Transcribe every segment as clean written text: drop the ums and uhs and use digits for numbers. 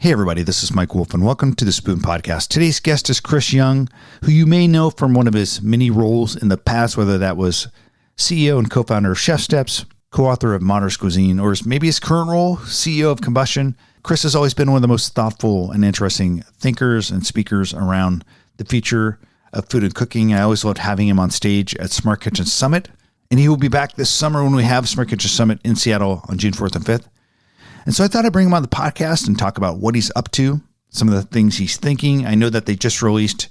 Hey everybody, this is Mike Wolf and welcome to the Spoon Podcast. Today's guest is Chris Young, who you may know from one of his many roles in the past, whether that was CEO and co-founder of Chef Steps, co-author of Modern Cuisine, or maybe his current role, CEO of Combustion. Chris has always been one of the most thoughtful and interesting thinkers and speakers around the future of food and cooking. I always loved having him on stage at Smart Kitchen Summit, and he will be back this summer when we have Smart Kitchen Summit in Seattle on June 4th and 5th. And so I thought I'd bring him on the podcast and talk about what he's up to, some of the things he's thinking. I know that they just released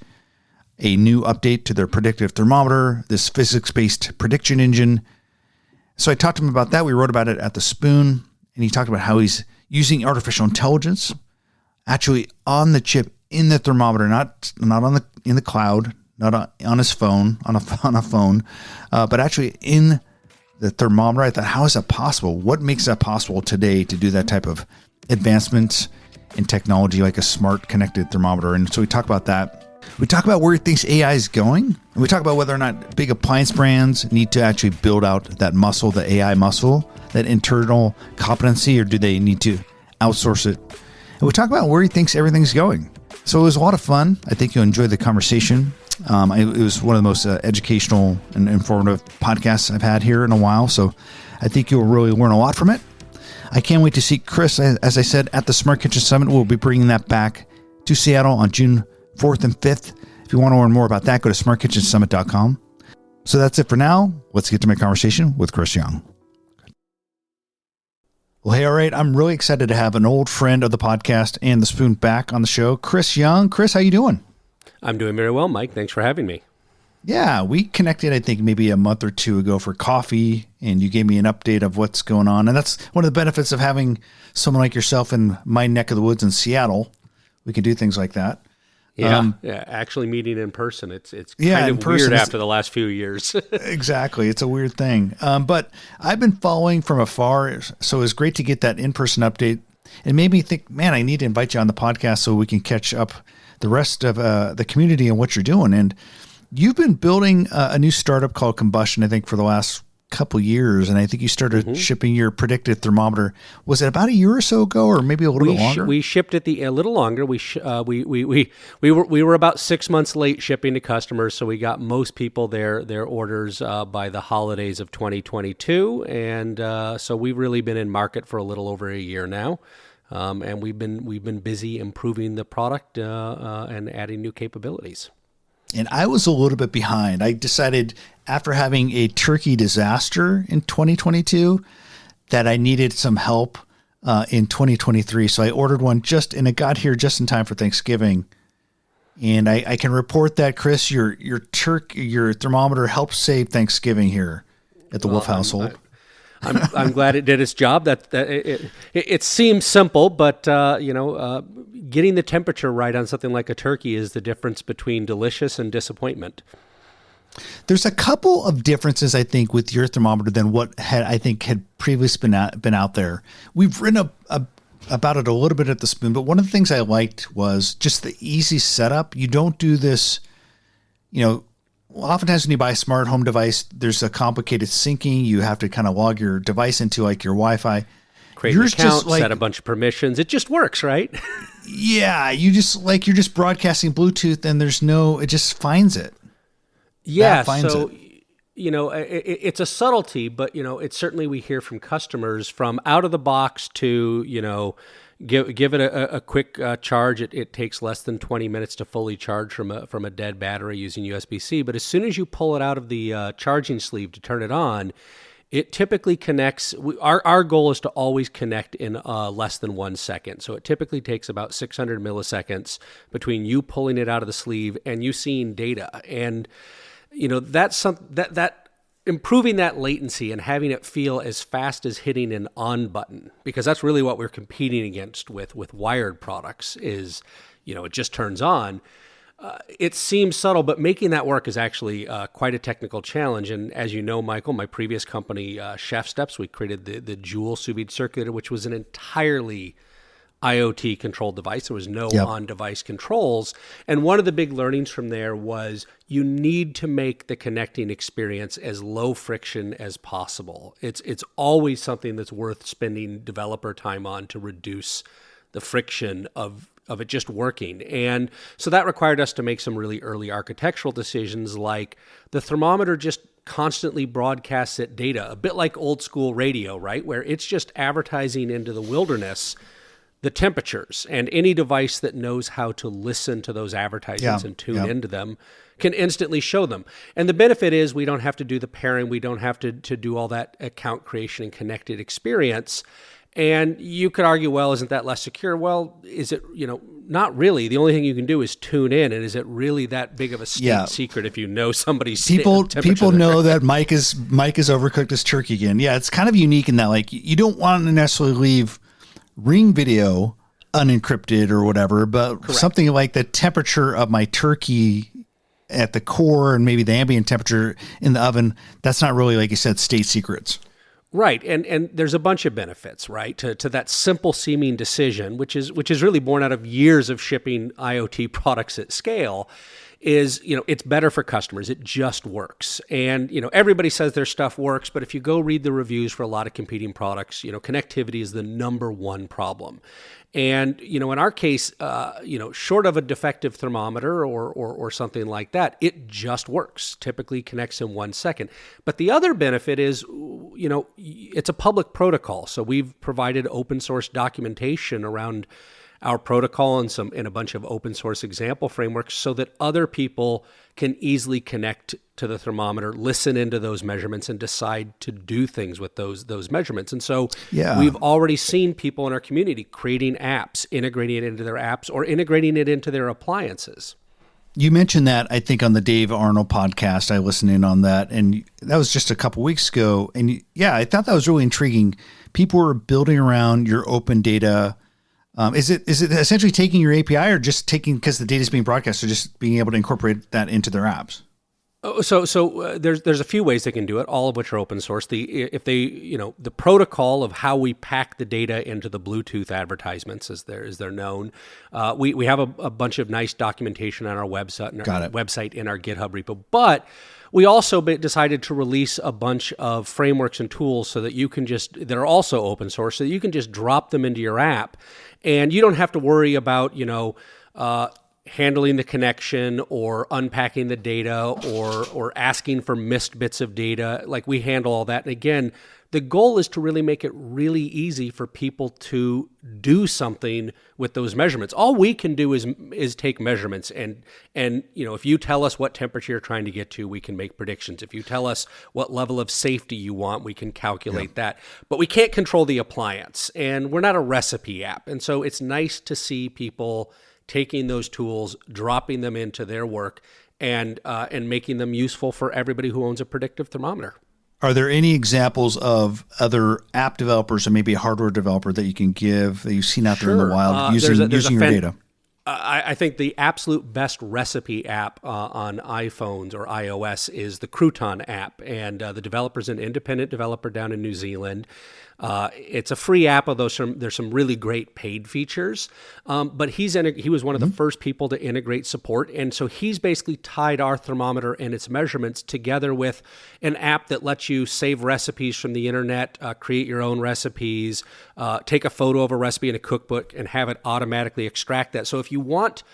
a new update to their predictive thermometer, this physics-based prediction engine. So I talked to him about that. We wrote about it at the Spoon, and he talked about how he's using artificial intelligence actually on the chip in the thermometer, not on in the cloud, not on his phone, on a phone, but actually in the thermometer. I thought, how is that possible? What makes that possible today to do that type of advancement in technology like a smart connected thermometer? And so we talk about that. We talk about where he thinks AI is going. And we talk about whether or not big appliance brands need to actually build out that muscle, the AI muscle, that internal competency, or do they need to outsource it? And we talk about where he thinks everything's going. So it was a lot of fun. I think you'll enjoy the conversation. It was one of the most educational and informative podcasts I've had here in a while, so I think you'll really learn a lot from it. I can't wait to see Chris, as I said, at the Smart Kitchen Summit. We'll be bringing that back to Seattle on June 4th and 5th. If you want to learn more about that, go to smartkitchensummit.com. So that's it for now. Let's get to my conversation with Chris Young. Well, hey, all right. I'm really excited to have an old friend of the podcast and the Spoon back on the show, Chris Young. Chris, how you doing? I'm doing very well, Mike. Thanks for having me. Yeah, we connected, I think, maybe a month or two ago for coffee, and you gave me an update of what's going on. And that's one of the benefits of having someone like yourself in my neck of the woods in Seattle. We can do things like that. Yeah, actually meeting in person. It's kind of weird after the last few years. Exactly. It's a weird thing. But I've been following from afar, so it was great to get that in-person update. It made me think, man, I need to invite you on the podcast so we can catch up the rest of the community and what you're doing. And you've been building a new startup called Combustion, I think, for the last couple years. And I think you started shipping your predictive thermometer. Was it about a year or so ago, or maybe a little bit longer? We shipped it a little longer. We were about 6 months late shipping to customers, so we got most people their orders by the holidays of 2022, and so we've really been in market for a little over a year now. And we've been busy improving the product and adding new capabilities. And I was a little bit behind. I decided after having a turkey disaster in 2022 that I needed some help in 2023. So I ordered one and it got here just in time for Thanksgiving. And I can report that, Chris, your thermometer helped save Thanksgiving here at the Wolf household. I'm glad it did its job. It seems simple, but getting the temperature right on something like a turkey is the difference between delicious and disappointment. There's a couple of differences, I think, with your thermometer than what had previously been out there. We've written about it a little bit at the Spoon, but one of the things I liked was just the easy setup. You don't do this, oftentimes when you buy a smart home device, there's a complicated syncing. You have to kind of log your device into like your Wi-Fi. Create an account, set a bunch of permissions. It just works, right? Yeah, you're just broadcasting Bluetooth and it just finds it. Yeah, so it's a subtlety, but it's certainly we hear from customers from out of the box to give it a quick charge. It takes less than 20 minutes to fully charge from a dead battery using USB-C. But as soon as you pull it out of the charging sleeve to turn it on, it typically connects. Our goal is to always connect in less than 1 second. So it typically takes about 600 milliseconds between you pulling it out of the sleeve and you seeing data. And that's that improving that latency and having it feel as fast as hitting an on button, because that's really what we're competing against with wired products is, it just turns on. It seems subtle, but making that work is actually quite a technical challenge. And as you know, Michael, my previous company, Chef Steps, we created the Joule sous vide circulator, which was an entirely IoT controlled device. There was no on-device controls. And one of the big learnings from there was you need to make the connecting experience as low friction as possible. It's always something that's worth spending developer time on to reduce the friction of it just working. And so that required us to make some really early architectural decisions, like the thermometer just constantly broadcasts it data, a bit like old school radio, right? Where it's just advertising into the wilderness the temperatures, and any device that knows how to listen to those advertisements and tune into them can instantly show them. And the benefit is we don't have to do the pairing. We don't have to do all that account creation and connected experience. And you could argue, well, isn't that less secure? Well, is it, not really. The only thing you can do is tune in. And is it really that big of a state secret if you know somebody's temperature? People know that Mike is overcooked his turkey again. Yeah, it's kind of unique in that, like, you don't want to necessarily leave Ring video unencrypted or whatever, but Correct. Something like the temperature of my turkey at the core and maybe the ambient temperature in the oven, that's not really, like you said, state secrets. Right. And there's a bunch of benefits, right, to that simple seeming decision, which is really born out of years of shipping IoT products at scale, is, it's better for customers. It just works. And, everybody says their stuff works, but if you go read the reviews for a lot of competing products, connectivity is the number one problem. And, in our case, short of a defective thermometer or something like that, it just works, typically connects in 1 second. But the other benefit is, it's a public protocol. So we've provided open source documentation around our protocol and a bunch of open source example frameworks so that other people can easily connect to the thermometer, listen into those measurements, and decide to do things with those measurements. And so we've already seen people in our community creating apps, integrating it into their apps, or integrating it into their appliances. You mentioned that, I think, on the Dave Arnold podcast. I listened in on that, and that was just a couple weeks ago. And I thought that was really intriguing. People were building around your open data. Is it essentially taking your API, or just taking, because the data is being broadcast, or just being able to incorporate that into their apps? So there's a few ways they can do it, all of which are open source. The protocol of how we pack the data into the Bluetooth advertisements, as they're known. We have a bunch of nice documentation on our website in our GitHub repo, but we also decided to release a bunch of frameworks and tools so that that are also open source, so that you can just drop them into your app, and you don't have to worry about handling the connection or unpacking the data or asking for missed bits of data. Like, we handle all that. And again, the goal is to really make it really easy for people to do something with those measurements. All we can do is take measurements, and if you tell us what temperature you're trying to get to, we can make predictions. If you tell us what level of safety you want, we can calculate that. But we can't control the appliance, and we're not a recipe app. And so it's nice to see people taking those tools, dropping them into their work, and making them useful for everybody who owns a predictive thermometer. Are there any examples of other app developers or maybe a hardware developer that you can give that you've seen out there in the wild using your data? I think the absolute best recipe app on iPhones or iOS is the Crouton app, and the developer's an independent developer down in New Zealand. It's a free app, although there's some really great paid features. But he was one of the first people to integrate support, and so he's basically tied our thermometer and its measurements together with an app that lets you save recipes from the internet, create your own recipes, take a photo of a recipe in a cookbook, and have it automatically extract that. So if you want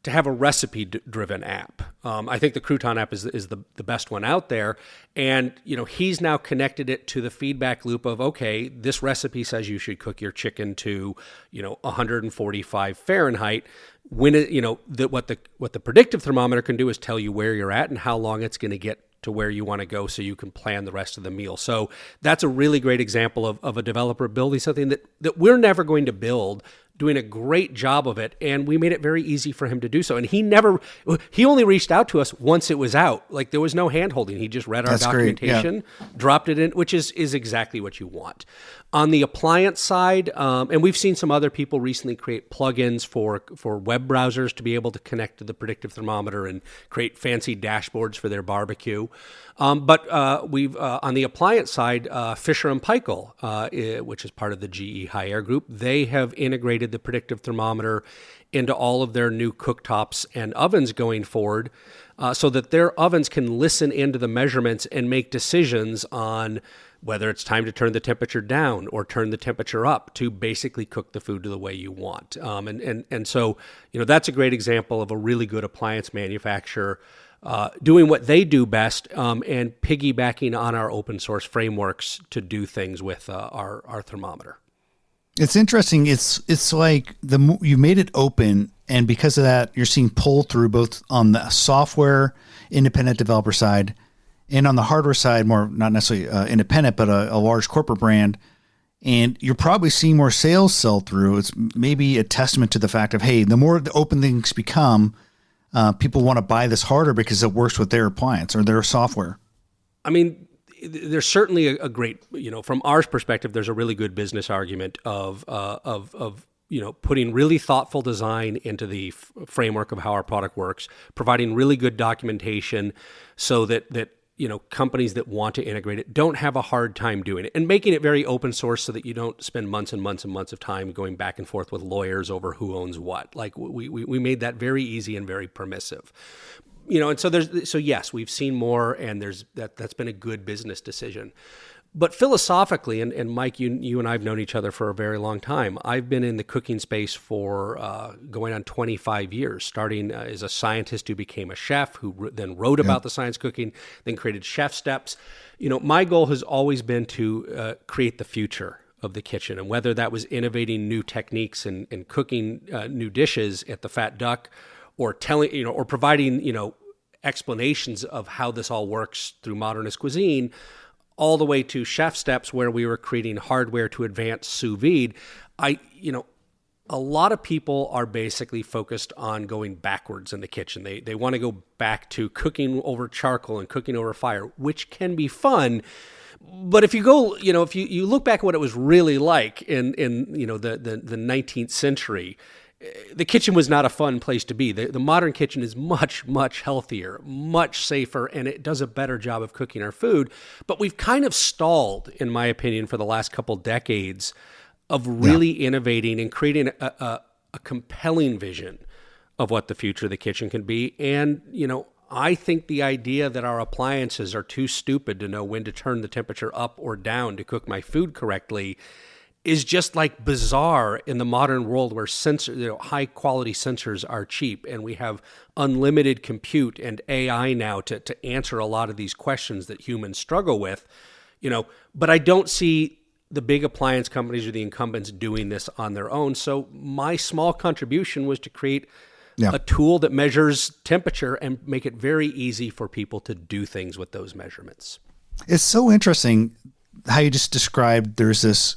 to have a recipe-driven app, I think the Crouton app is the best one out there. And he's now connected it to the feedback loop of, okay, this recipe says you should cook your chicken to 145 Fahrenheit. When what the predictive thermometer can do is tell you where you're at and how long it's going to get to where you want to go, so you can plan the rest of the meal. So that's a really great example of a developer building something that we're never going to build, doing a great job of it, and we made it very easy for him to do so. And he only reached out to us once it was out. Like, there was no hand-holding. He just read our documentation, dropped it in, which is exactly what you want. On the appliance side, and we've seen some other people recently create plugins for web browsers to be able to connect to the predictive thermometer and create fancy dashboards for their barbecue. But we've on the appliance side, Fisher & Paykel, which is part of the GE High Air Group, they have integrated integrated the predictive thermometer into all of their new cooktops and ovens going forward, so that their ovens can listen into the measurements and make decisions on whether it's time to turn the temperature down or turn the temperature up to basically cook the food to the way you want. And so, that's a great example of a really good appliance manufacturer doing what they do best, and piggybacking on our open source frameworks to do things with our thermometer. It's interesting. It's like you made it open, and because of that, you're seeing pull through both on the software independent developer side and on the hardware side, more not necessarily independent, but a large corporate brand. And you're probably seeing more sales sell through. It's maybe a testament to the fact of, hey, the more the open things become, people want to buy this harder because it works with their appliance or their software. I mean, there's certainly a great, from our perspective, there's a really good business argument of putting really thoughtful design into the framework of how our product works, providing really good documentation so that companies that want to integrate it don't have a hard time doing it, and making it very open source so that you don't spend months and months and months of time going back and forth with lawyers over who owns what. Like we made that very easy and very permissive. And so yes, we've seen more, and that's been a good business decision. But philosophically, and Mike, you and I have known each other for a very long time. I've been in the cooking space for going on 25 years, starting as a scientist who became a chef, who then wrote about the science of cooking, then created Chef Steps. My goal has always been to create the future of the kitchen, and whether that was innovating new techniques and cooking new dishes at the Fat Duck, or telling, or providing, explanations of how this all works through modernist cuisine, all the way to Chef Steps, where we were creating hardware to advance sous vide. A lot of people are basically focused on going backwards in the kitchen. They want to go back to cooking over charcoal and cooking over fire, which can be fun. But if you go, if you look back at what it was really like in the 19th century, the kitchen was not a fun place to be. The modern kitchen is much, much healthier, much safer, and it does a better job of cooking our food. But we've kind of stalled, in my opinion, for the last couple decades of really innovating and creating a compelling vision of what the future of the kitchen can be. And, I think the idea that our appliances are too stupid to know when to turn the temperature up or down to cook my food correctly is just like bizarre in the modern world where high quality sensors are cheap, and we have unlimited compute and AI now to answer a lot of these questions that humans struggle with, but I don't see the big appliance companies or the incumbents doing this on their own. So my small contribution was to create a tool that measures temperature and make it very easy for people to do things with those measurements. It's so interesting how you just described there's this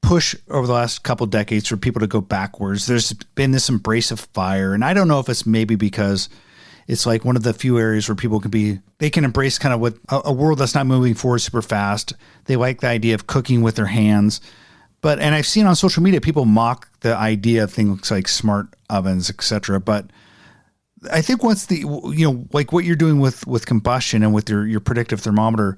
push over the last couple of decades for people to go backwards. There's been this embrace of fire. And I don't know if it's maybe because it's like one of the few areas where people they can embrace kind of what a world that's not moving forward super fast. They like the idea of cooking with their hands. And I've seen on social media, people mock the idea of things like smart ovens, et cetera. But I think once like what you're doing with combustion and with your predictive thermometer,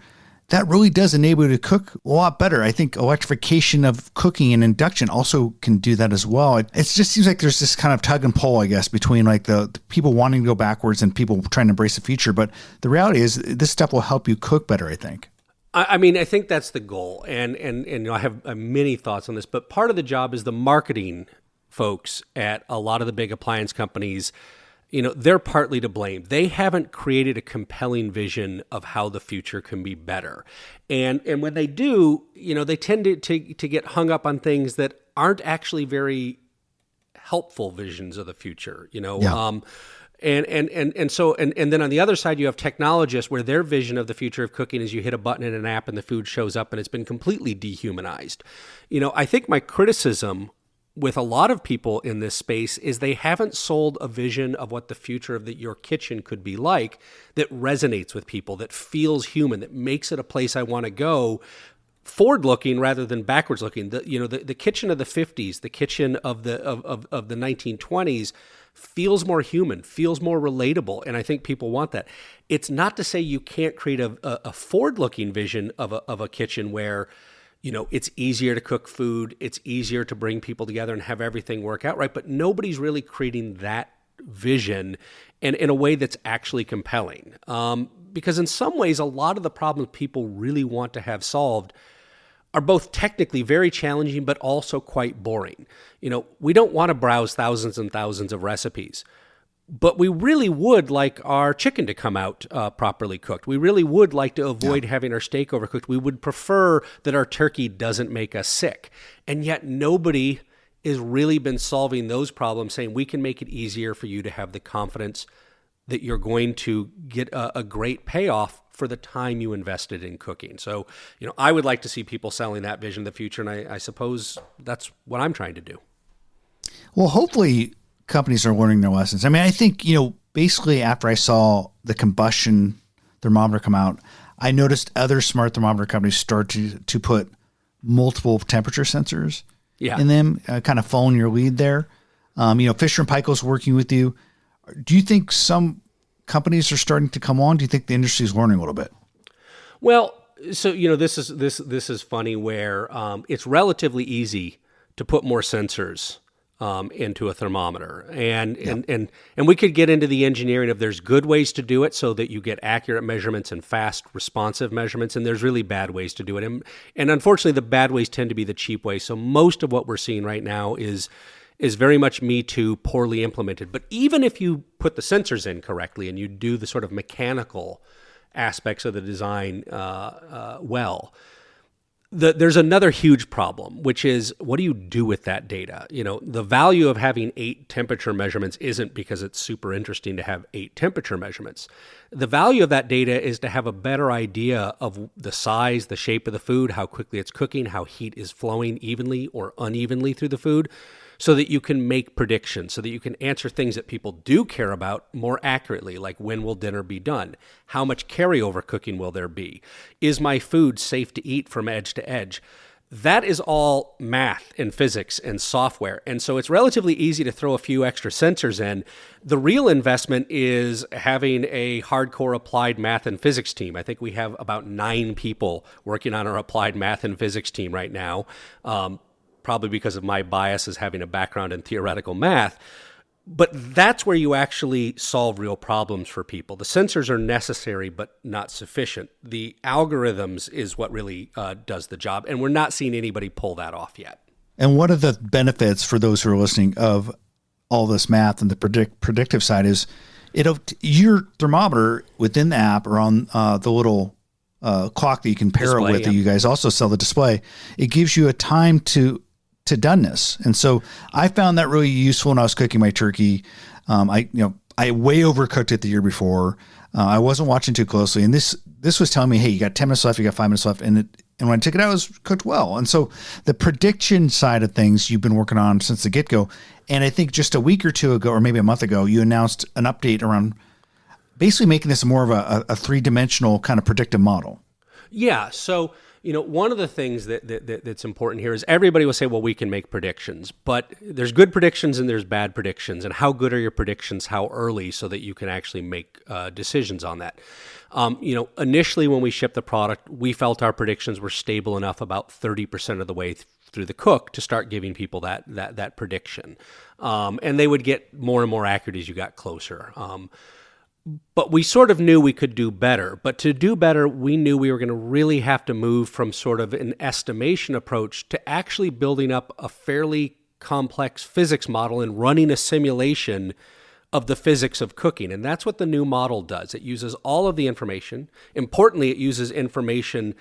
that really does enable you to cook a lot better. I think electrification of cooking and induction also can do that as well. It just seems like there's this kind of tug and pull, I guess, between like the people wanting to go backwards and people trying to embrace the future. But the reality is this stuff will help you cook better, I think. I mean, I think that's the goal. And I have many thoughts on this, but part of the job is the marketing folks at a lot of the big appliance companies. They're partly to blame. They haven't created a compelling vision of how the future can be better. And when they do, they tend to get hung up on things that aren't actually very helpful visions of the future, And so then on the other side, you have technologists where their vision of the future of cooking is you hit a button in an app and the food shows up and it's been completely dehumanized. I think my criticism with a lot of people in this space is they haven't sold a vision of what the future of your kitchen could be like that resonates with people, that feels human, that makes it a place I want to go, forward-looking rather than backwards-looking. The kitchen of the 50s, the kitchen of the 1920s feels more human, feels more relatable, and I think people want that. It's not to say you can't create a forward-looking vision of a kitchen where It's easier to cook food. It's easier to bring people together and have everything work out right. But nobody's really creating that vision and in a way that's actually compelling. Because in some ways, a lot of the problems people really want to have solved are both technically very challenging, but also quite boring. We don't want to browse thousands and thousands of recipes. But we really would like our chicken to come out properly cooked. We really would like to avoid having our steak overcooked. We would prefer that our turkey doesn't make us sick. And yet nobody has really been solving those problems, saying we can make it easier for you to have the confidence that you're going to get a great payoff for the time you invested in cooking. So, I would like to see people selling that vision in the future, and I suppose that's what I'm trying to do. Well, hopefully companies are learning their lessons. I mean, I think, basically after I saw the combustion thermometer come out, I noticed other smart thermometer companies start to put multiple temperature sensors in them, kind of following your lead there. Fisher & Paykel's working with you. Do you think some companies are starting to come on? Do you think the industry is learning a little bit? Well, so, this is funny where it's relatively easy to put more sensors into a thermometer. And we could get into the engineering of there's good ways to do it so that you get accurate measurements and fast responsive measurements, and there's really bad ways to do it. And unfortunately, the bad ways tend to be the cheap ways. So most of what we're seeing right now is very much Me Too, poorly implemented. But even if you put the sensors in correctly and you do the sort of mechanical aspects of the design there's another huge problem, which is what do you do with that data? The value of having 8 temperature measurements isn't because it's super interesting to have 8 temperature measurements. The value of that data is to have a better idea of the size, the shape of the food, how quickly it's cooking, how heat is flowing evenly or unevenly through the food, so that you can make predictions, so that you can answer things that people do care about more accurately, like when will dinner be done? How much carryover cooking will there be? Is my food safe to eat from edge to edge? That is all math and physics and software. And so it's relatively easy to throw a few extra sensors in. The real investment is having a hardcore applied math and physics team. I think we have about 9 people working on our applied math and physics team right now. Probably because of my bias as having a background in theoretical math. But that's where you actually solve real problems for people. The sensors are necessary, but not sufficient. The algorithms is what really does the job, and we're not seeing anybody pull that off yet. And one of the benefits for those who are listening of all this math and the predictive side is your thermometer within the app or on the little clock that you can pair display, it with, that you guys also sell the display, it gives you a time to doneness. And so I found that really useful when I was cooking my turkey. I way overcooked it the year before. I wasn't watching too closely. And this was telling me, hey, you got 10 minutes left, you got 5 minutes left. And when I took it out, it was cooked well. And so the prediction side of things you've been working on since the get-go. And I think just a week or two ago, or maybe a month ago, you announced an update around basically making this more of a 3-dimensional kind of predictive model. Yeah. So, one of the things that's important here is everybody will say, well, we can make predictions, but there's good predictions and there's bad predictions. And how good are your predictions? How early, so that you can actually make decisions on that? Initially when we shipped the product, we felt our predictions were stable enough about 30% of the way through the cook to start giving people that prediction. And they would get more and more accurate as you got closer. But we sort of knew we could do better. But to do better, we knew we were going to really have to move from sort of an estimation approach to actually building up a fairly complex physics model and running a simulation of the physics of cooking. And that's what the new model does. It uses all of the information. Importantly, it uses information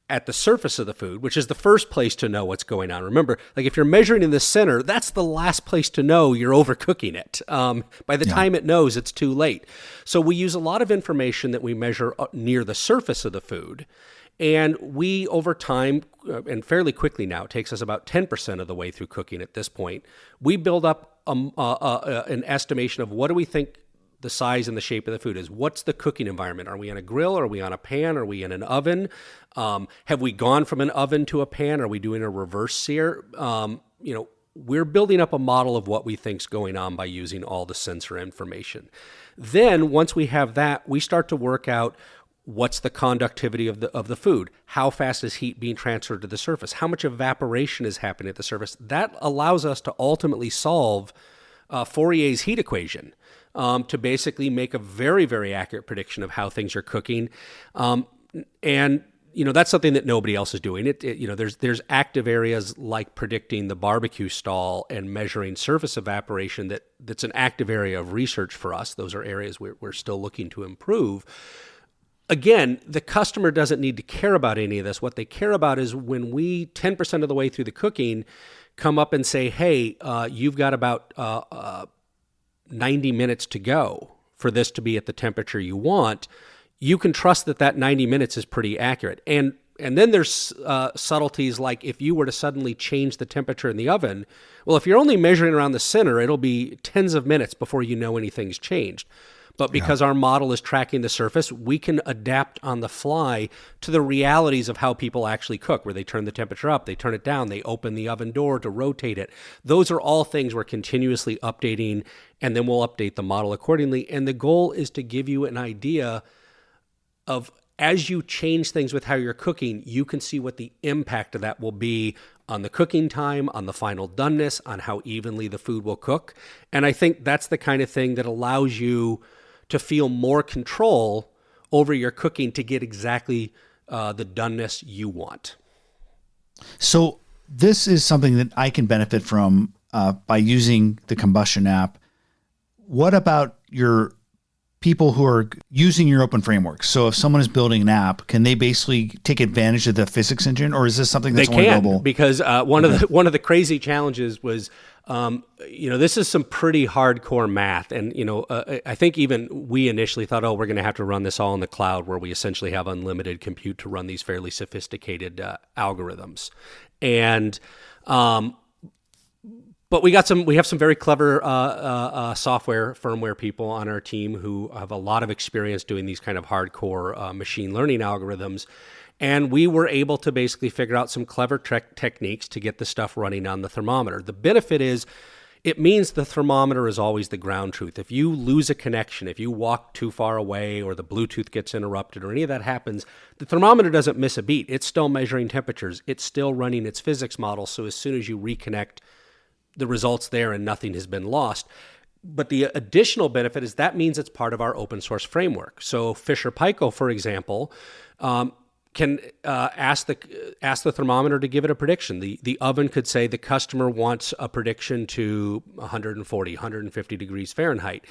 at the surface of the food, which is the first place to know what's going on. Remember, like if you're measuring in the center, that's the last place to know you're overcooking it. By the time it knows, it's too late. So we use a lot of information that we measure near the surface of the food. And we, over time, and fairly quickly now, it takes us about 10% of the way through cooking at this point, we build up an estimation of what do we think the size and the shape of the food is. What's the cooking environment? Are we on a grill? Are we on a pan? Are we in an oven? Have we gone from an oven to a pan? Are we doing a reverse sear? We're building up a model of what we think's going on by using all the sensor information. Then once we have that, we start to work out What's the conductivity of the food? How fast is heat being transferred to the surface? How much evaporation is happening at the surface? That allows us to ultimately solve Fourier's heat equation to basically make a very, very accurate prediction of how things are cooking. And that's something that nobody else is doing. There's active areas like predicting the barbecue stall and measuring surface evaporation that's an active area of research for us. Those are areas we're still looking to improve. Again, the customer doesn't need to care about any of this. What they care about is when we, 10% of the way through the cooking, come up and say, hey, you've got about 90 minutes to go for this to be at the temperature you want, you can trust that 90 minutes is pretty accurate. And then there's subtleties like if you were to suddenly change the temperature in the oven, well, if you're only measuring around the center, it'll be tens of minutes before you know anything's changed. But because our model is tracking the surface, we can adapt on the fly to the realities of how people actually cook, where they turn the temperature up, they turn it down, they open the oven door to rotate it. Those are all things we're continuously updating, and then we'll update the model accordingly. And the goal is to give you an idea of, as you change things with how you're cooking, you can see what the impact of that will be on the cooking time, on the final doneness, on how evenly the food will cook. And I think that's the kind of thing that allows you to feel more control over your cooking to get exactly the doneness you want. So this is something that I can benefit from by using the Combustion app. What about your people who are using your open framework? So if someone is building an app, can they basically take advantage of the physics engine, or is this something that's only available? Because one of the crazy challenges was, this is some pretty hardcore math, and I think even we initially thought, we're going to have to run this all in the cloud, where we essentially have unlimited compute to run these fairly sophisticated algorithms, and but we have some very clever software firmware people on our team who have a lot of experience doing these kind of hardcore machine learning algorithms. And we were able to basically figure out some clever techniques to get the stuff running on the thermometer. The benefit is it means the thermometer is always the ground truth. If you lose a connection, if you walk too far away or the Bluetooth gets interrupted or any of that happens, the thermometer doesn't miss a beat. It's still measuring temperatures. It's still running its physics model. So as soon as you reconnect, the results there and nothing has been lost. But the additional benefit is that means it's part of our open source framework. So Fisher Paykel, for example, can ask the thermometer to give it a prediction. The oven could say the customer wants a prediction to 140, 150 degrees Fahrenheit.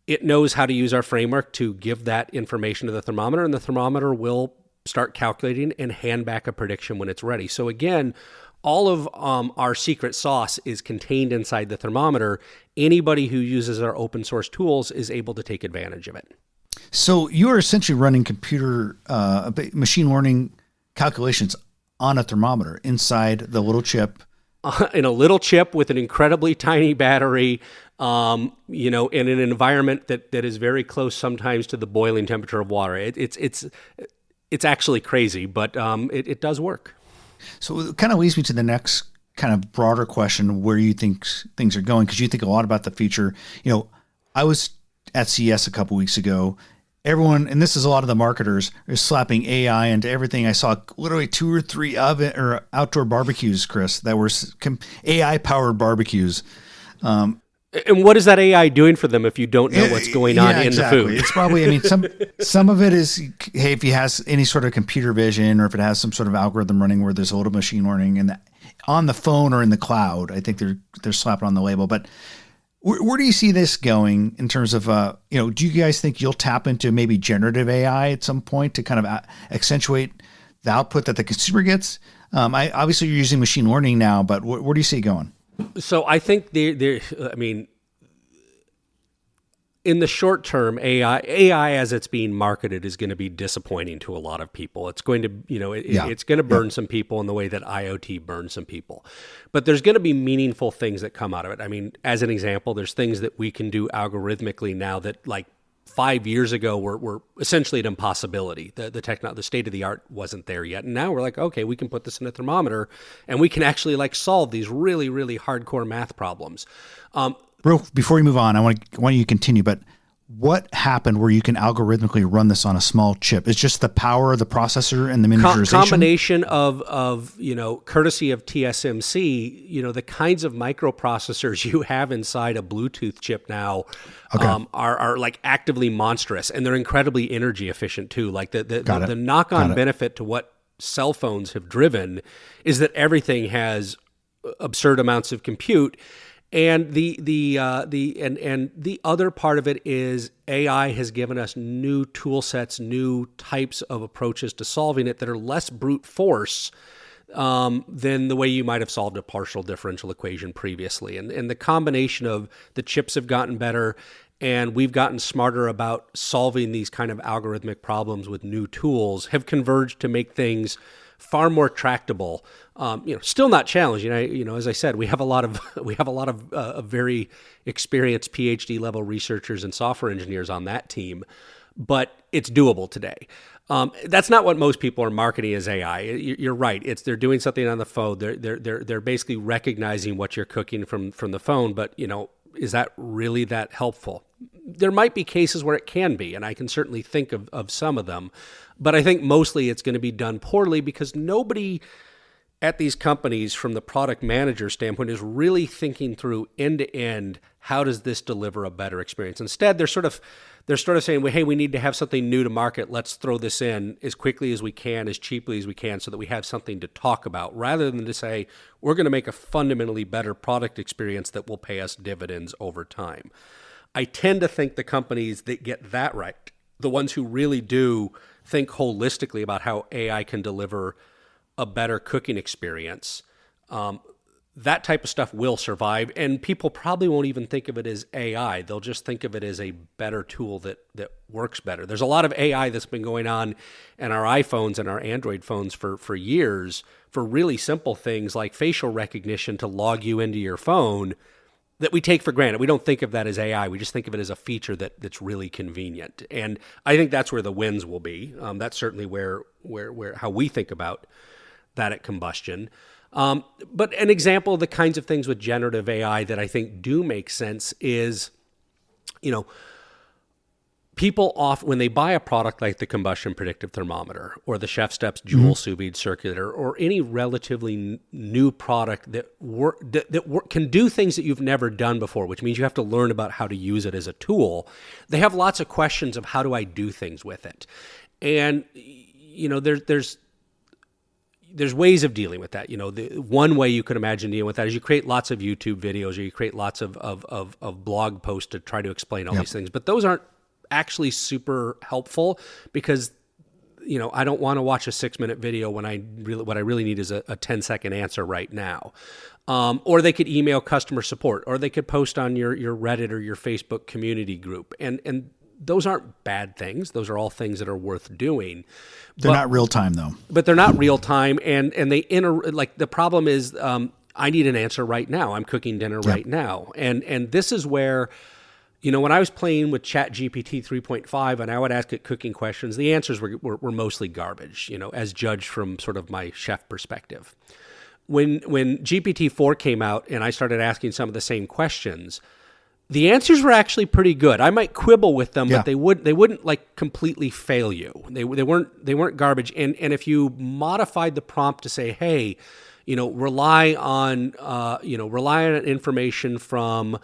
It knows how to use our framework to give that information to the thermometer, and the thermometer will start calculating and hand back a prediction when it's ready. So again, all of our secret sauce is contained inside the thermometer. Anybody who uses our open source tools is able to take advantage of it. So you are essentially running computer machine learning calculations on a thermometer inside the little chip. In a little chip with an incredibly tiny battery, in an environment that is very close sometimes to the boiling temperature of water. It's actually crazy, but it does work. So it kind of leads me to the next kind of broader question, where you think things are going, because you think a lot about the future. I was at CES a couple weeks ago. Everyone, and this is a lot of the marketers, are slapping AI into everything. I saw literally 2 or 3 oven or outdoor barbecues, Chris, that were AI-powered barbecues. And what is that AI doing for them if you don't know what's going on in the food? It's probably, some of it is, hey, if it has any sort of computer vision, or if it has some sort of algorithm running where there's a little machine learning and on the phone or in the cloud, I think they're slapping on the label. But where do you see this going in terms of, do you guys think you'll tap into maybe generative AI at some point to kind of accentuate the output that the consumer gets? Obviously you're using machine learning now, but where do you see it going? So I think in the short term, AI as it's being marketed is going to be disappointing to a lot of people. It's going to, it's going to burn some people in the way that IoT burns some people. But there's going to be meaningful things that come out of it. As an example, there's things that we can do algorithmically now that, like, 5 years ago were essentially an impossibility. The state of the art wasn't there yet. And now we're like, okay, we can put this in a thermometer and we can actually solve these really, really hardcore math problems. Bro, before you move on, I want you to continue, but what happened where you can algorithmically run this on a small chip? It's just the power of the processor and the miniaturization? Combination of courtesy of TSMC, the kinds of microprocessors you have inside a Bluetooth chip now are like actively monstrous, and they're incredibly energy efficient too. Like the knock-on benefit to what cell phones have driven is that everything has absurd amounts of compute. And the other part of it is AI has given us new tool sets, new types of approaches to solving it that are less brute force than the way you might have solved a partial differential equation previously. And the combination of the chips have gotten better, and we've gotten smarter about solving these kind of algorithmic problems with new tools, have converged to make things far more tractable. Still not challenging. As I said, we have a lot of very experienced PhD level researchers and software engineers on that team, but it's doable today. That's not what most people are marketing as AI. You're right. They're doing something on the phone. They're basically recognizing what you're cooking from the phone. But is that really that helpful? There might be cases where it can be, and I can certainly think of some of them. But I think mostly it's going to be done poorly because nobody at these companies from the product manager standpoint is really thinking through end to end, how does this deliver a better experience? Instead, they're sort of saying, well, hey, we need to have something new to market. Let's throw this in as quickly as we can, as cheaply as we can, so that we have something to talk about, rather than to say, we're going to make a fundamentally better product experience that will pay us dividends over time. I tend to think the companies that get that right, the ones who really do think holistically about how AI can deliver a better cooking experience, that type of stuff will survive, and people probably won't even think of it as AI. They'll just think of it as a better tool that works better. There's a lot of AI that's been going on in our iPhones and our Android phones for years for really simple things like facial recognition to log you into your phone that we take for granted. We don't think of that as AI. We just think of it as a feature that's really convenient. And I think that's where the wins will be. That's certainly where how we think about that at Combustion. But an example of the kinds of things with generative AI that I think do make sense is, people often, when they buy a product like the Combustion Predictive Thermometer or the Chef Steps Joule Sous Vide Circulator or any relatively new product that can do things that you've never done before, which means you have to learn about how to use it as a tool, they have lots of questions of how do I do things with it. And, there's ways of dealing with that. One way you could imagine dealing with that is you create lots of YouTube videos or you create lots of blog posts to try to explain all these things. But those aren't actually super helpful because, I don't want to watch a 6-minute video when what I really need is a 10-second answer right now. Or they could email customer support, or they could post on your Reddit or your Facebook community group. And those aren't bad things. Those are all things that are worth doing. They're not real time though. But they're not real time, and they the problem is I need an answer right now. I'm cooking dinner right now, and this is where, when I was playing with ChatGPT 3.5 and I would ask it cooking questions, the answers were mostly garbage. As judged from sort of my chef perspective. When GPT-4 came out and I started asking some of the same questions, the answers were actually pretty good. I might quibble with them, but they wouldn't like completely fail you. They weren't garbage. And if you modified the prompt to say, hey, rely on information from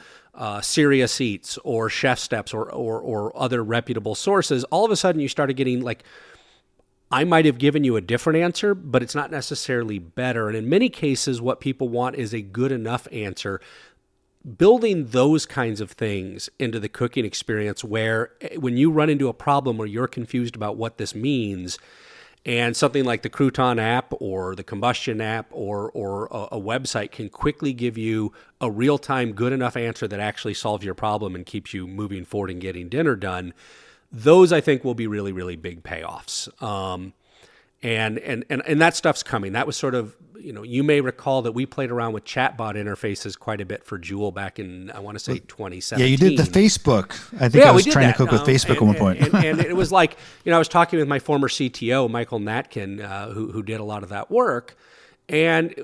Serious Eats or Chef Steps or other reputable sources, all of a sudden you started getting like, I might have given you a different answer, but it's not necessarily better. And in many cases, what people want is a good enough answer. Building those kinds of things into the cooking experience where when you run into a problem where you're confused about what this means, and something like the Crouton app or the Combustion app or a website can quickly give you a real-time good enough answer that actually solves your problem and keeps you moving forward and getting dinner done, those I think will be really, really big payoffs. And that stuff's coming. That was sort of, you may recall that we played around with chatbot interfaces quite a bit for Joule back in, I want to say 2017. Yeah, you did the Facebook. I think I was trying to cook with Facebook at one point. and it was like, I was talking with my former CTO, Michael Natkin, who did a lot of that work. And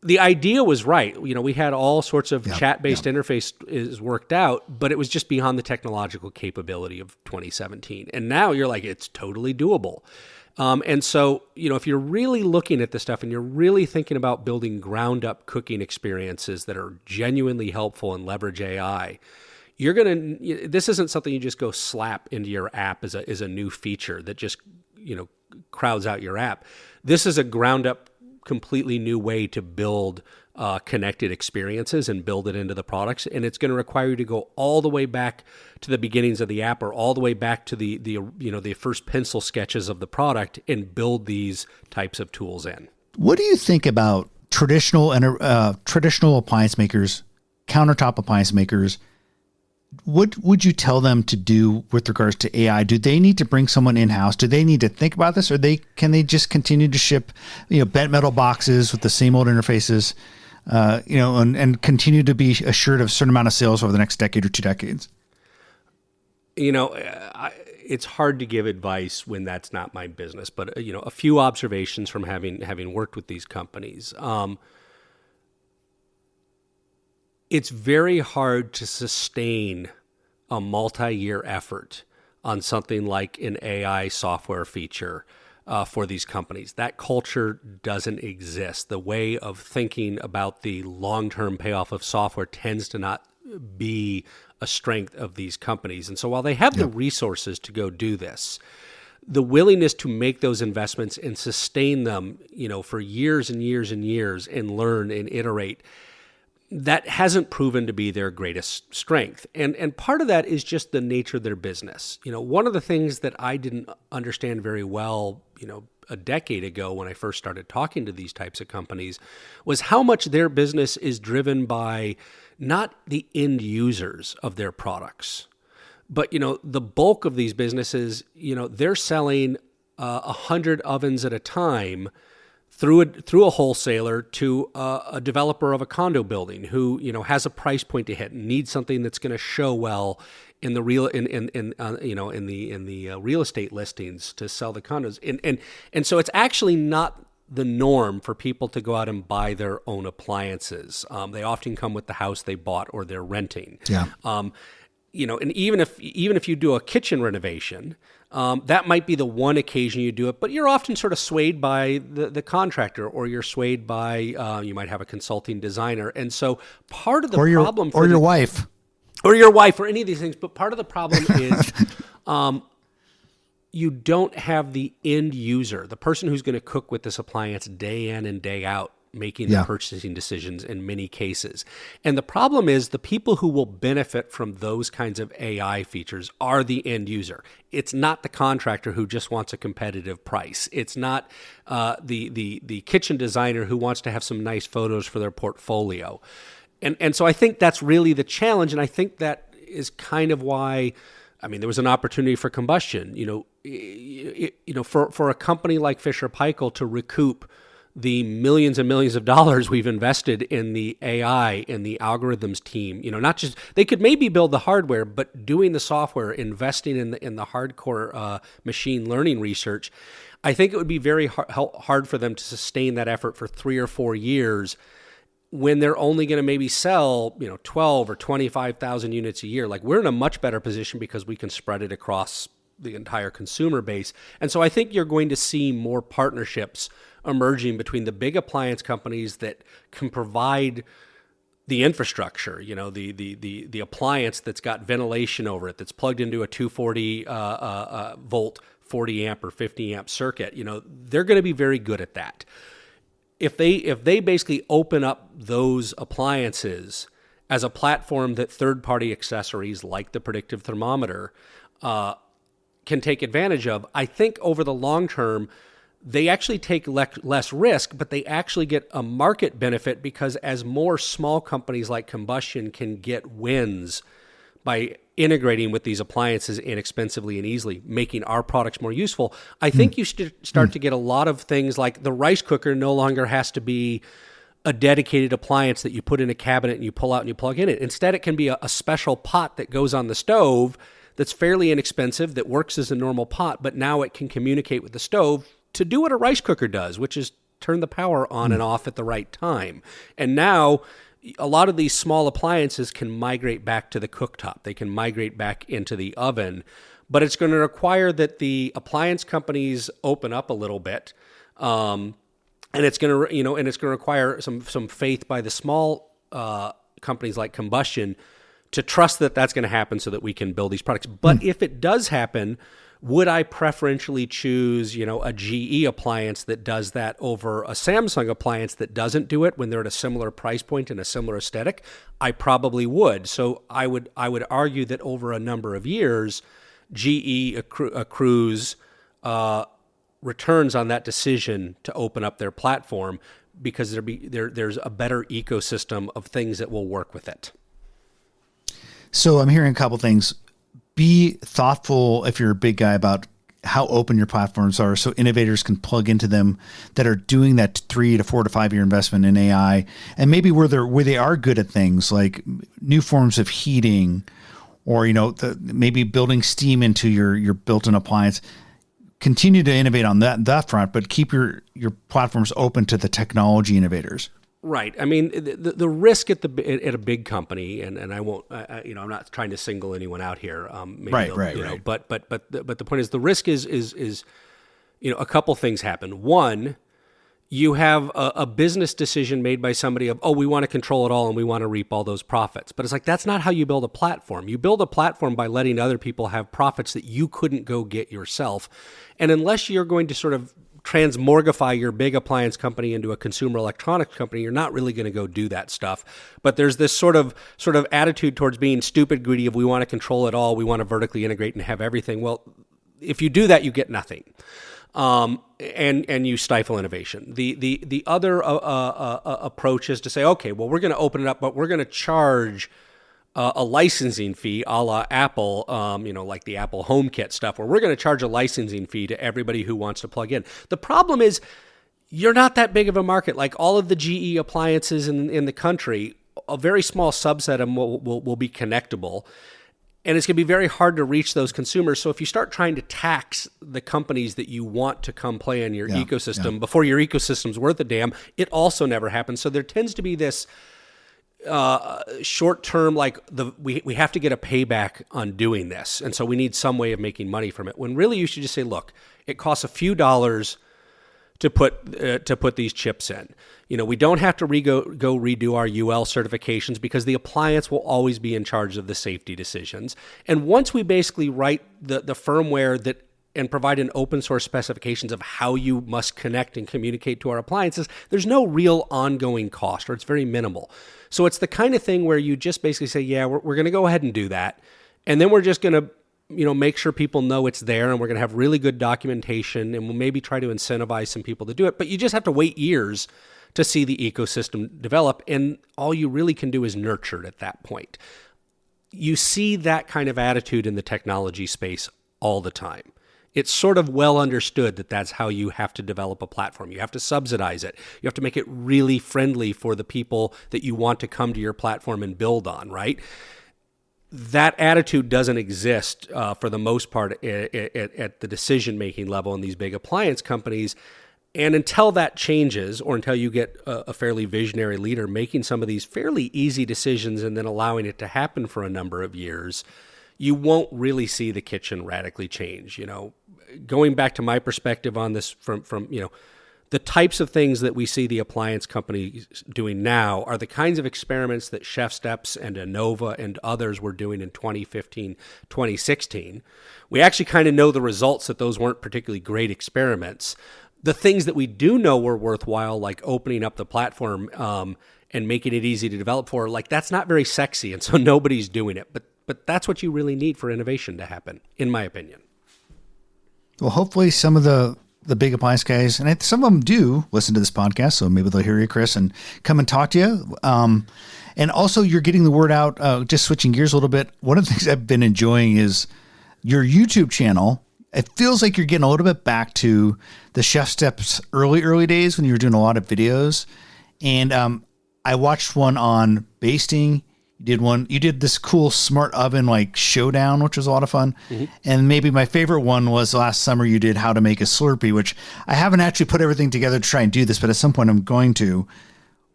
the idea was right. We had all sorts of chat-based interface is worked out, but it was just beyond the technological capability of 2017. And now you're like, it's totally doable. And so, if you're really looking at this stuff and you're really thinking about building ground-up cooking experiences that are genuinely helpful and leverage AI, this isn't something you just go slap into your app as a new feature that just, crowds out your app. This is a ground-up, completely new way to build connected experiences and build it into the products. And it's going to require you to go all the way back to the beginnings of the app, or all the way back to the first pencil sketches of the product, and build these types of tools in. What do you think about traditional appliance makers, countertop appliance makers? What would you tell them to do with regards to AI? Do they need to bring someone in-house? Do they need to think about this, or can they just continue to ship, bent metal boxes with the same old interfaces, and continue to be assured of a certain amount of sales over the next decade or 2 decades? It's hard to give advice when that's not my business, but a few observations from having worked with these companies. It's very hard to sustain a multi-year effort on something like an AI software feature for these companies. That culture doesn't exist. The way of thinking about the long-term payoff of software tends to not be a strength of these companies. And so while they have the resources to go do this, the willingness to make those investments and sustain them, for years and years and years, and learn and iterate, that hasn't proven to be their greatest strength. And part of that is just the nature of their business. One of the things that I didn't understand very well, a decade ago when I first started talking to these types of companies, was how much their business is driven by not the end users of their products, but, the bulk of these businesses, they're selling 100 ovens at a time through a wholesaler to a developer of a condo building who has a price point to hit and needs something that's going to show well in the real real estate listings to sell the condos, and so it's actually not the norm for people to go out and buy their own appliances. They often come with the house they bought or they're renting. Yeah. And even if you do a kitchen renovation, that might be the one occasion you do it, but you're often sort of swayed by the contractor, or you're swayed by, you might have a consulting designer. And so part of the problem or your wife, or any of these things, but part of the problem is, you don't have the end user, the person who's going to cook with this appliance day in and day out, making the purchasing decisions in many cases. And the problem is the people who will benefit from those kinds of AI features are the end user. It's not the contractor who just wants a competitive price. It's not the kitchen designer who wants to have some nice photos for their portfolio. And so I think that's really the challenge. And I think that is kind of why, there was an opportunity for combustion, for a company like Fisher Paykel to recoup the millions and millions of dollars we've invested in the AI and the algorithms team. Not just, they could maybe build the hardware, but doing the software, investing in the hardcore machine learning research, I think it would be very hard for them to sustain that effort for 3 or 4 years when they're only going to maybe sell 12 or 25,000 units a year. Like, we're in a much better position because we can spread it across the entire consumer base. And so I think you're going to see more partnerships emerging between the big appliance companies that can provide the infrastructure, the appliance that's got ventilation over it, that's plugged into a 240 volt, 40 amp or 50 amp circuit. They're going to be very good at that. If they basically open up those appliances as a platform that third-party accessories like the predictive thermometer can take advantage of, I think over the long term, they actually take less risk, but they actually get a market benefit, because as more small companies like Combustion can get wins by integrating with these appliances inexpensively and easily, making our products more useful, I think you start to get a lot of things like the rice cooker no longer has to be a dedicated appliance that you put in a cabinet and you pull out and you plug in it. Instead, it can be a special pot that goes on the stove that's fairly inexpensive, that works as a normal pot, but now it can communicate with the stove to do what a rice cooker does, which is turn the power on and off at the right time. And now a lot of these small appliances can migrate back to the cooktop. They can migrate back into the oven, but it's going to require that the appliance companies open up a little bit. And it's going to require some faith by the small companies like Combustion to trust that that's going to happen so that we can build these products. But if it does happen, would I preferentially choose, a GE appliance that does that over a Samsung appliance that doesn't do it when they're at a similar price point and a similar aesthetic? I probably would. So I would argue that over a number of years, GE accrues returns on that decision to open up their platform because there's a better ecosystem of things that will work with it. So I'm hearing a couple things. Be thoughtful if you're a big guy about how open your platforms are so innovators can plug into them that are doing that 3 to 4 to 5 year investment in AI, and maybe where they are good at things like new forms of heating or maybe building steam into your built-in appliance. Continue to innovate on that front, but keep your platforms open to the technology innovators. Right. I mean, the risk at a big company, and I won't, I'm not trying to single anyone out here. Right. But the point is, the risk is a couple things happen. One, you have a business decision made by somebody of, we want to control it all and we want to reap all those profits. But it's like, that's not how you build a platform. You build a platform by letting other people have profits that you couldn't go get yourself. And unless you're going to sort of transmorgify your big appliance company into a consumer electronics company, you're not really going to go do that stuff. But there's this sort of attitude towards being stupid greedy of we want to control it all, we want to vertically integrate and have everything. Well, if you do that, you get nothing. And you stifle innovation. The other approach is to say, okay, well, we're going to open it up, but we're going to charge a licensing fee a la Apple, like the Apple HomeKit stuff, where we're going to charge a licensing fee to everybody who wants to plug in. The problem is you're not that big of a market. Like all of the GE appliances in the country, a very small subset of them will be connectable. And it's going to be very hard to reach those consumers. So if you start trying to tax the companies that you want to come play in your ecosystem before your ecosystem's worth a damn, it also never happens. So there tends to be this short-term, like we have to get a payback on doing this, and so we need some way of making money from it. When really you should just say, look, it costs a few dollars to put these chips in. We don't have to go redo our UL certifications because the appliance will always be in charge of the safety decisions. And once we basically write the firmware that and provide an open source specifications of how you must connect and communicate to our appliances, there's no real ongoing cost, or it's very minimal. So it's the kind of thing where you just basically say, yeah, we're going to go ahead and do that. And then we're just going to, make sure people know it's there, and we're going to have really good documentation, and we'll maybe try to incentivize some people to do it. But you just have to wait years to see the ecosystem develop. And all you really can do is nurture it at that point. You see that kind of attitude in the technology space all the time. It's sort of well understood that that's how you have to develop a platform. You have to subsidize it. You have to make it really friendly for the people that you want to come to your platform and build on, right? That attitude doesn't exist for the most part at the decision-making level in these big appliance companies. And until that changes, or until you get a fairly visionary leader making some of these fairly easy decisions and then allowing it to happen for a number of years, you won't really see the kitchen radically change. Going back to my perspective on this from the types of things that we see the appliance companies doing now are the kinds of experiments that Chef Steps and Innova and others were doing in 2015, 2016. We actually kind of know the results that those weren't particularly great experiments. The things that we do know were worthwhile, like opening up the platform and making it easy to develop for, like that's not very sexy, and so nobody's doing it. But that's what you really need for innovation to happen, in my opinion. Well, hopefully some of the big appliance guys, and some of them do listen to this podcast, so maybe they'll hear you, Chris, and come and talk to you. And also you're getting the word out, just switching gears a little bit. One of the things I've been enjoying is your YouTube channel. It feels like you're getting a little bit back to the Chef Steps early days when you were doing a lot of videos. And I watched one on basting. You did this cool smart oven like showdown, which was a lot of fun. Mm-hmm. And maybe my favorite one was last summer you did how to make a Slurpee, which I haven't actually put everything together to try and do this, but at some point I'm going to.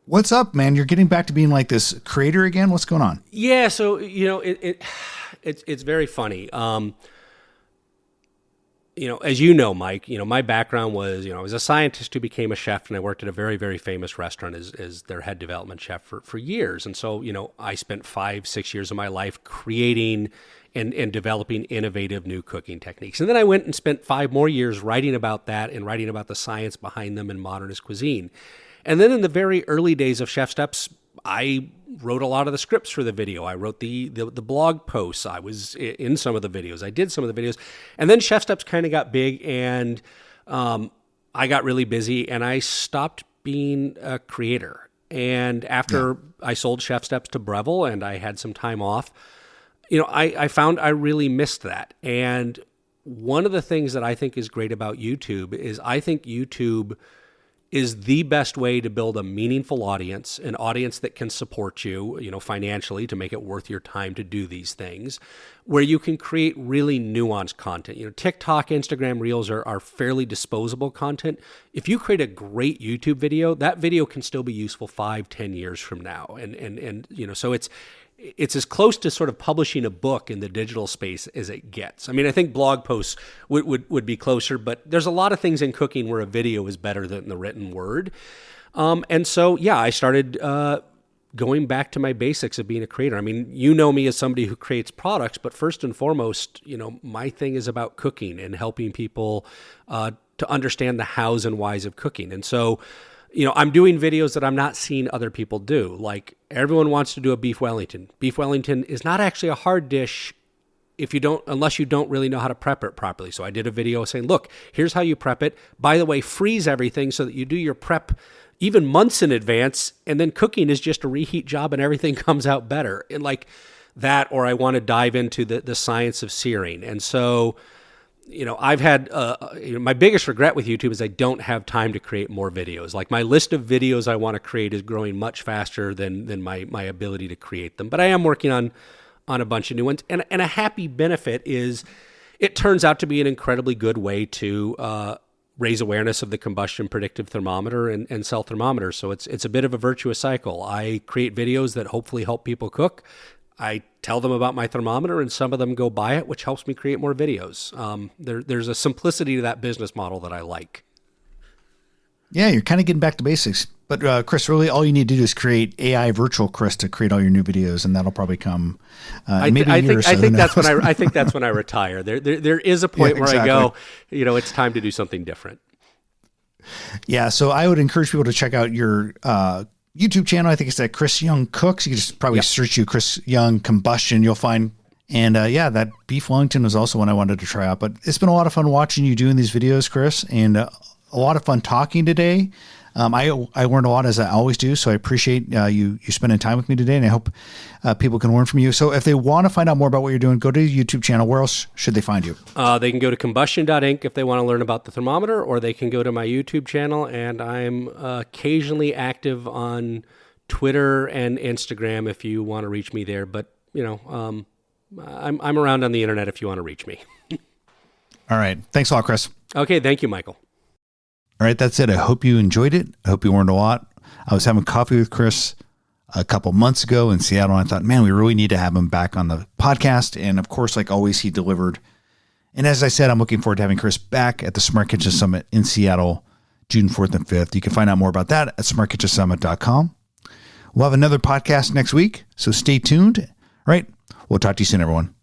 What's up, man? You're getting back to being like this creator again? What's going on? Yeah, so it's very funny. As you know, Mike, my background was, I was a scientist who became a chef, and I worked at a very, very famous restaurant as their head development chef for years. And so, I spent 5-6 years of my life creating and developing innovative new cooking techniques. And then I went and spent 5 more years writing about that and writing about the science behind them in modernist cuisine. And then in the very early days of Chef Steps, I wrote a lot of the scripts for the video. I wrote the blog posts. I was in some of the videos. I did some of the videos. And then Chef Steps kind of got big, and I got really busy, and I stopped being a creator. And after I sold Chef Steps to Breville and I had some time off, I found I really missed that. And one of the things that I think is great about YouTube is I think YouTube is the best way to build a meaningful audience, an audience that can support you, financially to make it worth your time to do these things, where you can create really nuanced content. TikTok, Instagram Reels are fairly disposable content. If you create a great YouTube video, that video can still be useful 5-10 years from now. And so it's as close to sort of publishing a book in the digital space as it gets. I mean, I think blog posts would be closer, but there's a lot of things in cooking where a video is better than the written word. And so, I started going back to my basics of being a creator. I mean, me as somebody who creates products, but first and foremost, my thing is about cooking and helping people to understand the hows and whys of cooking. And so, I'm doing videos that I'm not seeing other people do. Like, everyone wants to do a beef Wellington. Beef Wellington is not actually a hard dish unless you don't really know how to prep it properly. So I did a video saying, look, here's how you prep it. By the way, freeze everything so that you do your prep even months in advance, and then cooking is just a reheat job and everything comes out better. And like that, or I want to dive into the science of searing. And so, I've had, my biggest regret with YouTube is I don't have time to create more videos. Like, my list of videos I want to create is growing much faster than my ability to create them. But I am working on a bunch of new ones. And a happy benefit is it turns out to be an incredibly good way to raise awareness of the combustion predictive thermometer and sell thermometers. So it's a bit of a virtuous cycle. I create videos that hopefully help people cook. I tell them about my thermometer, and some of them go buy it, which helps me create more videos. There's a simplicity to that business model that I like. Yeah, you're kind of getting back to basics. But Chris, really all you need to do is create AI virtual Chris to create all your new videos, and that'll probably come maybe a year or so. I think that's when I retire. There is a point where I go, it's time to do something different. Yeah, so I would encourage people to check out your YouTube channel. I think it's at Chris Young Cooks. You can just probably search you Chris Young Combustion. You'll find. And that beef Wellington was also one I wanted to try out. But it's been a lot of fun watching you doing these videos, Chris, and a lot of fun talking today. I learned a lot, as I always do, so I appreciate you spending time with me today, and I hope people can learn from you. So if they want to find out more about what you're doing, go to the YouTube channel. Where else should they find you? They can go to combustion.inc if they want to learn about the thermometer, or they can go to my YouTube channel, and I'm occasionally active on Twitter and Instagram if you want to reach me there. But, I'm around on the internet if you want to reach me. All right. Thanks a lot, Chris. Okay. Thank you, Michael. All right, that's it. I hope you enjoyed it. I hope you learned a lot. I was having coffee with Chris a couple months ago in Seattle, and I thought, man, we really need to have him back on the podcast. And of course, like always, he delivered. And as I said, I'm looking forward to having Chris back at the Smart Kitchen Summit in Seattle, June 4th and 5th. You can find out more about that at smartkitchensummit.com. We'll have another podcast next week, so stay tuned. All right, we'll talk to you soon, everyone.